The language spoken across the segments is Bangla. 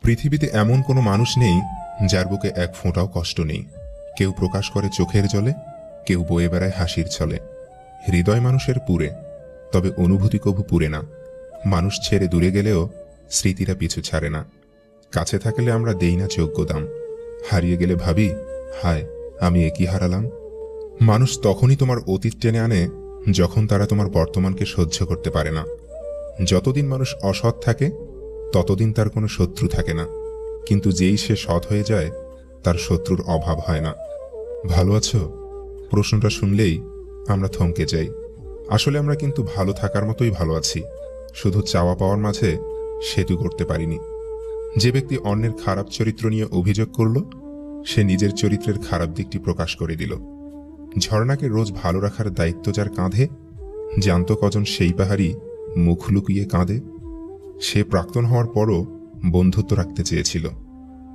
পৃথিবীতে এমন কোনো মানুষ নেই যার বুকে এক ফোঁটাও কষ্ট নেই। কেউ প্রকাশ করে চোখের জলে, কেউ বয়ে বেড়ায় হাসির ছলে। হৃদয় মানুষের পুরে, তবে অনুভূতি কভু পুরে না। মানুষ ছেড়ে দূরে গেলেও স্মৃতিরা পিছু ছাড়ে না। কাছে থাকলে আমরা দেই না যোগ্য দাম, হারিয়ে গেলে ভাবি, হায় আমি একই হারালাম। মানুষ তখনই তোমার অতীত টেনে আনে যখন তারা তোমার বর্তমানকে সহ্য করতে পারে না। যতদিন মানুষ অসৎ থাকে ততদিন তার কোনো শত্রু থাকে না, কিন্তু যেই সে সৎ হয়ে যায় তার শত্রুর অভাব হয় না। ভালো আছো প্রশ্নটা শুনলেই আমরা থমকে যাই। আসলে আমরা কিন্তু ভালো থাকার মতোই ভালো আছি, শুধু চাওয়া পাওয়ার মাঝে সেতু করতে পারিনি। যে ব্যক্তি অন্যের খারাপ চরিত্র নিয়ে অভিযোগ করল, সে নিজের চরিত্রের খারাপ দিকটি প্রকাশ করে দিল। ঝর্ণাকে রোজ ভালো রাখার দায়িত্ব যার কাঁধে, জানত কজন সেই পাহাড়ি মুখ লুকিয়ে কাঁদে। সে প্রাক্তন হওয়ার পরও বন্ধুত্ব রাখতে চেয়েছিল,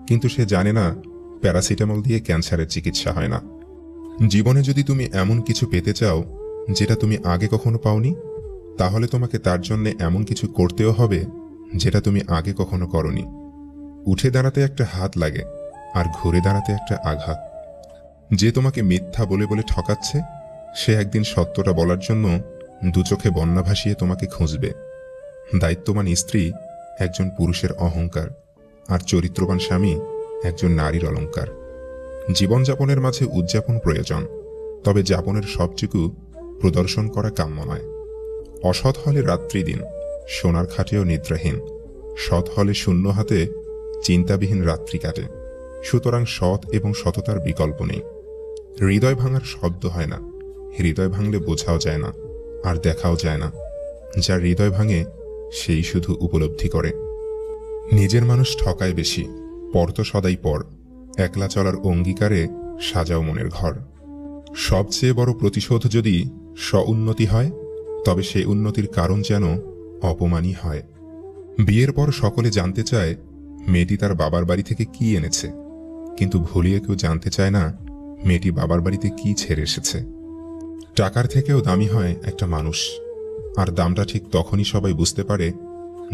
কিন্তু সে জানে না প্যারাসিটামল দিয়ে ক্যান্সারের চিকিৎসা হয় না। জীবনে যদি তুমি এমন কিছু পেতে চাও যেটা তুমি আগে কখনো পাওনি, তাহলে তোমাকে তার জন্য এমন কিছু করতেও হবে যেটা তুমি আগে কখনো করনি। উঠে দাঁড়াতে একটা হাত লাগে, আর ঘুরে দাঁড়াতে একটা আঘাত। যে তোমাকে মিথ্যা বলে বলে ঠকাচ্ছে, সে একদিন সত্যটা বলার জন্য দু চোখে বন্যা ভাসিয়ে তোমাকে খুঁজবে। দায়িত্ববান স্ত্রী একজন পুরুষের অহংকার, আর চরিত্রবান স্বামী একজন নারীর অলংকার। জীবনযাপনের মাঝে উদযাপন প্রয়োজন, তবে যাপনের সবটুকু প্রদর্শন করা কাম্য নয়। অসৎ হলে রাত্রি দিন, সোনার খাটেও নিদ্রাহীন। সৎ হলে শূন্য হাতে চিন্তাবিহীন রাত্রি কাটে। সুতরাং সৎ এবং সততার বিকল্প নেই। হৃদয় ভাঙার শব্দ হয় না, হৃদয় ভাঙলে বোঝাও যায় না, আর দেখাও যায় না। যার হৃদয় ভাঙে সেই শুধু উপলব্ধি করে। নিজের মানুষ ঠকায় বেশি, পর তো সদাই পর। একলা চলার অঙ্গীকারে সাজাও মনের ঘর। সবচেয়ে বড় প্রতিশোধ যদি স্ব-উন্নতি হয়, তবে সে উন্নতির কারণ যেন অপমানই হয়। বিয়ের পর সকলে জানতে চায় মেয়েটি তার বাবার বাড়ি থেকে কি এনেছে, কিন্তু ভুলিয়ে কেউ জানতে চায় না মেয়েটি বাবার বাড়িতে কি ছেড়ে এসেছে। টাকার থেকেও দামি হয় একটা মানুষ, আর দামটা ঠিক তখনই সবাই বুঝতে পারে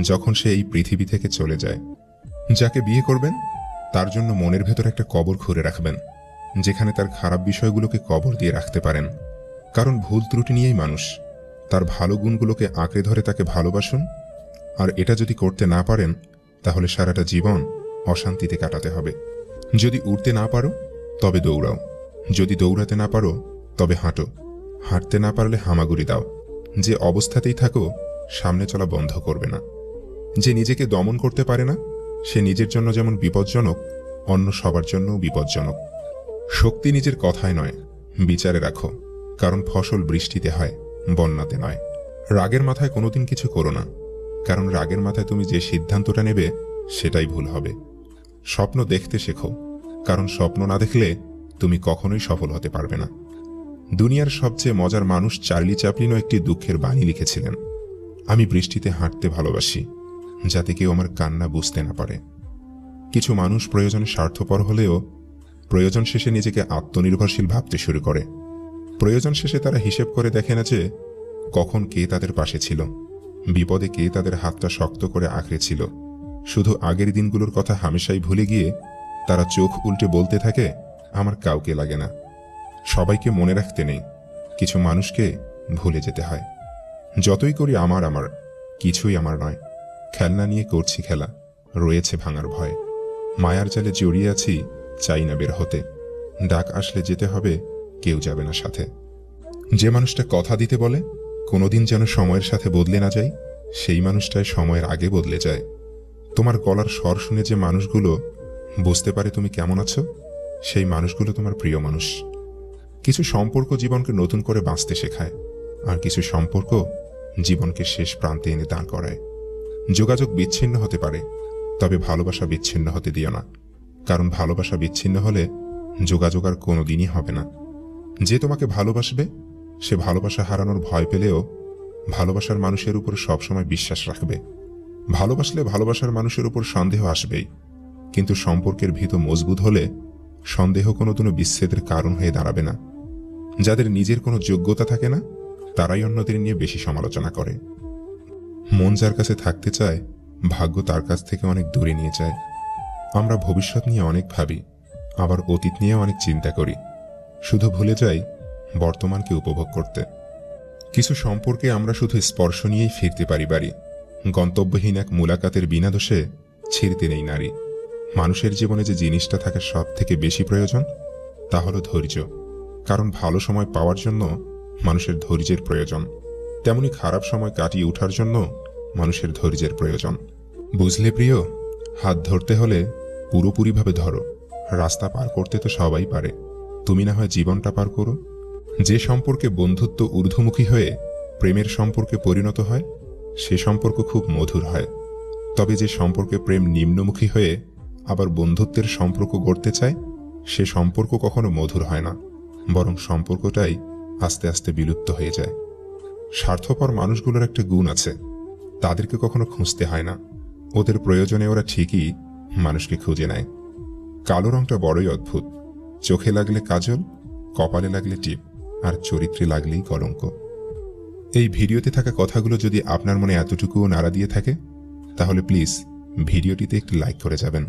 যখন সে এই পৃথিবী থেকে চলে যায়। যাকে বিয়ে করবেন তার জন্য মনের ভেতর একটা কবর খুঁড়ে রাখবেন, যেখানে তার খারাপ বিষয়গুলোকে কবর দিয়ে রাখতে পারেন। কারণ ভুল ত্রুটি নিয়েই মানুষ। তার ভালো গুণগুলোকে আঁকড়ে ধরে তাকে ভালোবাসুন, আর এটা যদি করতে না পারেন তাহলে সারাটা জীবন অশান্তিতে কাটাতে হবে। যদি উড়তে না পারো তবে দৌড়াও, যদি দৌড়াতে না পারো তবে হাঁটো, হাঁটতে না পারলে হামাগুড়ি দাও। যে অবস্থাতেই থাকো সামনে চলা বন্ধ করবে না। যে নিজেকে দমন করতে পারে না, সে নিজের জন্য যেমন বিপজ্জনক, অন্য সবার জন্যও বিপজ্জনক। শক্তি নিজের কথায় নয়, বিচারে রাখো, কারণ ফসল বৃষ্টিতে হয়, বন্যাতে নয়। রাগের মাথায় কোনোদিন কিছু করো না, কারণ রাগের মাথায় তুমি যে সিদ্ধান্তটা নেবে সেটাই ভুল হবে। স্বপ্ন দেখতে শেখো, কারণ স্বপ্ন না দেখলে তুমি কখনোই সফল হতে পারবে না। দুনিয়ার সবচেয়ে মজার মানুষ চার্লি চ্যাপলিনও একটি দুঃখের বাণী লিখেছিলেন, আমি বৃষ্টিতে হাঁটতে ভালোবাসি, যাতে কেউ আমার কান্না বুঝতে না পারে। কিছু মানুষ প্রয়োজনে স্বার্থপর হলেও প্রয়োজন শেষে নিজেকে আত্মনির্ভরশীল ভাবতে শুরু করে। প্রয়োজন শেষে তারা হিসেব করে দেখে না যে কখন কে তাদের পাশে ছিল, বিপদে কে তাদের হাতটা শক্ত করে আঁকড়ে ছিল। শুধু আগের দিনগুলোর কথা হামেশাই ভুলে গিয়ে তারা চোখ উল্টে বলতে থাকে, আমার কাউকে লাগে না। সবাইকে মনে রাখতে নেই, কিছু মানুষকে ভুলে যেতে হয়। যতই করি আমার আমার, কিছুই আমার নয়। খেলনা নিয়ে করছি খেলা, রয়েছে ভাঙার ভয়। মায়ার জালে জড়িয়ে আছি, চাই না বের হতে। ডাক আসলে যেতে হবে, কেউ যাবে না সাথে। যে মানুষটা কথা দিতে বলে কোনোদিন যেন সময়ের সাথে বদলে না যায়, সেই মানুষটাই সময়ের আগে বদলে যায়। তোমার গলার স্বর শুনে যে মানুষগুলো বুঝতে পারে তুমি কেমন আছো, সেই মানুষগুলো তোমার প্রিয় মানুষ। কিছু সম্পর্ক জীবনকে নতুন করে বাঁচতে শেখায়, আর কিছু সম্পর্ক জীবনকে শেষ প্রান্তে এনে দাঁড় করায়। যোগাযোগ বিচ্ছিন্ন হতে পারে, তবে ভালোবাসা বিচ্ছিন্ন হতে দিও না, কারণ ভালোবাসা বিচ্ছিন্ন হলে যোগাযোগ আর কোনোদিনই হবে না। যে তোমাকে ভালোবাসবে সে ভালোবাসা হারানোর ভয় পেলেও ভালোবাসার মানুষের উপর সবসময় বিশ্বাস রাখবে। ভালোবাসলে ভালোবাসার মানুষের উপর সন্দেহ আসবেই, কিন্তু সম্পর্কের ভিত মজবুত হলে সন্দেহ কোনোদিনও বিচ্ছেদের কারণ হয়ে দাঁড়াবে না। যাদের নিজের কোনো যোগ্যতা থাকে না তারাই অন্যদের নিয়ে বেশি সমালোচনা করে। মন যার কাছে থাকতে চায় ভাগ্য তার কাছ থেকে অনেক দূরে নিয়ে যায়। আমরা ভবিষ্যৎ নিয়ে অনেক ভাবি, আবার অতীত নিয়ে অনেক চিন্তা করি, শুধু ভুলে যাই বর্তমানকে উপভোগ করতে। কিছু সম্পর্কে আমরা শুধু স্পর্শ নিয়েই ফিরতে পারি বাড়ি, গন্তব্যহীন এক মুলাকাতের বিনা দোষে ছিঁড়তে নেই নারী। মানুষের জীবনে যে জিনিসটা থাকে সব থেকে বেশি প্রয়োজন তা হলো ধৈর্য, কারণ ভালো সময় পাওয়ার জন্য মানুষের ধৈর্যের প্রয়োজন, তেমনি খারাপ সময় কাটিয়ে ওঠার জন্য মানুষের ধৈর্যের প্রয়োজন। বুঝলে প্রিয়, হাত ধরতে হলে পুরোপুরিভাবে ধরো, রাস্তা পার করতে তো সবাই পারে, তুমি না হয় জীবনটা পার করো। যে সম্পর্কে বন্ধুত্ব ঊর্ধ্বমুখী হয়ে প্রেমের সম্পর্কে পরিণত হয় সে সম্পর্ক খুব মধুর হয়, তবে যে সম্পর্কে প্রেম নিম্নমুখী হয়ে আবার বন্ধুত্বের সম্পর্ক গড়তে চায় সে সম্পর্ক কখনো মধুর হয় না, বরং সম্পর্কটাই আস্তে আস্তে বিলুপ্ত হয়ে যায়। স্বার্থপর মানুষগুলোর একটা গুণ আছে, তাদেরকে কখনো খুঁজতে হয় না, ওদের প্রয়োজনে ওরা ঠিকই মানুষকে খুঁজে নেয়। কালো রংটা বড়ই অদ্ভুত, চোখে লাগলে কাজল, কপালে লাগলে টিপ, আর চরিত্রে লাগলেই কলঙ্ক। এই ভিডিওতে থাকা কথাগুলো যদি আপনার মনে এতটুকুও নাড়া দিয়ে থাকে তাহলে প্লিজ ভিডিওটিতে একটি লাইক করে যাবেন।